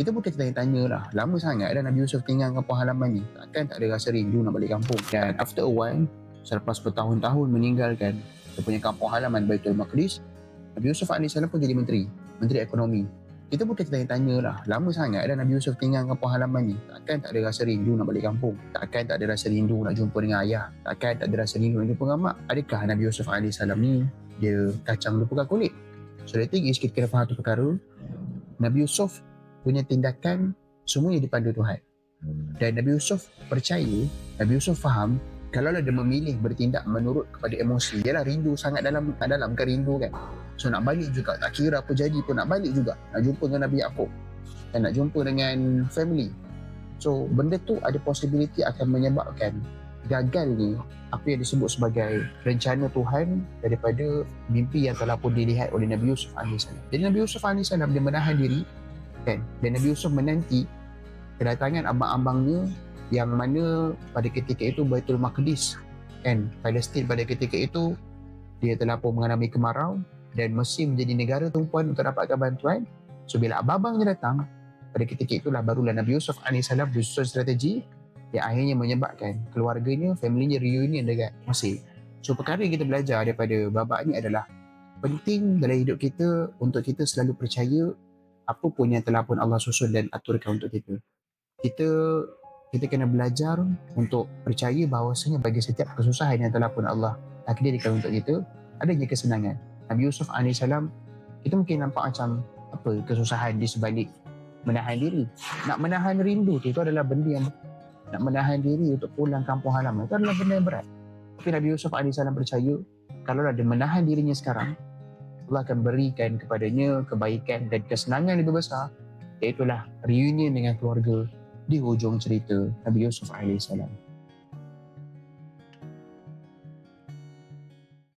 Kita pun tanya-tanya lah, lama sangat dah Nabi Yusuf tinggal kampung halaman ni, takkan tak ada rasa rindu nak balik kampung. Dan after a while, selepas bertahun-tahun meninggalkan dia punya kampung halaman Baitul Maqdis, Nabi Yusuf AS pun jadi Menteri Ekonomi. Kita pun tanya-tanya lah, lama sangat dah Nabi Yusuf tinggal kampung halaman ni, takkan tak ada rasa rindu nak balik kampung, takkan tak ada rasa rindu nak jumpa dengan ayah, takkan tak ada rasa rindu nak jumpa dengan mak. Adakah Nabi Yusuf AS ni dia kacang lupakan kulit? So the thing is, kita kena faham tu perkara, Nabi Yusuf punya tindakan semuanya dipandu Tuhan. Dan Nabi Yusuf percaya, Nabi Yusuf faham, kalau dia memilih bertindak menurut kepada emosi, dia lah rindu sangat dalam kan rindu kan. So nak balik juga, tak kira apa jadi pun nak balik juga, nak jumpa dengan Nabi Yaakob dan nak jumpa dengan family. So benda tu ada possibility akan menyebabkan gagal ni apa yang disebut sebagai rencana Tuhan daripada mimpi yang telah pun dilihat oleh Nabi Yusuf AS. Jadi Nabi Yusuf AS dia menahan diri kan, dan Nabi Yusuf menanti kedatangan abang-abangnya yang mana pada ketika itu Baitul Maqdis kan, Palestin pada ketika itu dia telah pun mengalami kemarau dan Mesir menjadi negara tumpuan untuk dapatkan bantuan. So bila abang-abangnya datang pada ketika itulah barulah Nabi Yusuf AS bersusun strategi yang akhirnya menyebabkan keluarganya, familynya reunion dekat Mesir. So perkara yang kita belajar daripada babak ni adalah penting dalam hidup kita untuk kita selalu percaya apa pun yang telah pun Allah susun dan aturkan untuk kita. Kita kena belajar untuk percaya bahawasanya bagi setiap kesusahan yang telah pun Allah takdirkan untuk kita, adanya kesenangan. Nabi Yusuf AS, kita mungkin nampak macam apa kesusahan di sebalik menahan diri. Nak menahan rindu tu, itu adalah benda yang, nak menahan diri untuk pulang kampung halaman, itu adalah benda yang berat. Tapi Nabi Yusuf AS percaya, kalau dia menahan dirinya sekarang, Allah akan berikan kepadanya kebaikan dan kesenangan lebih besar, iaitulah reunion dengan keluarga di hujung cerita Nabi Yusuf AS.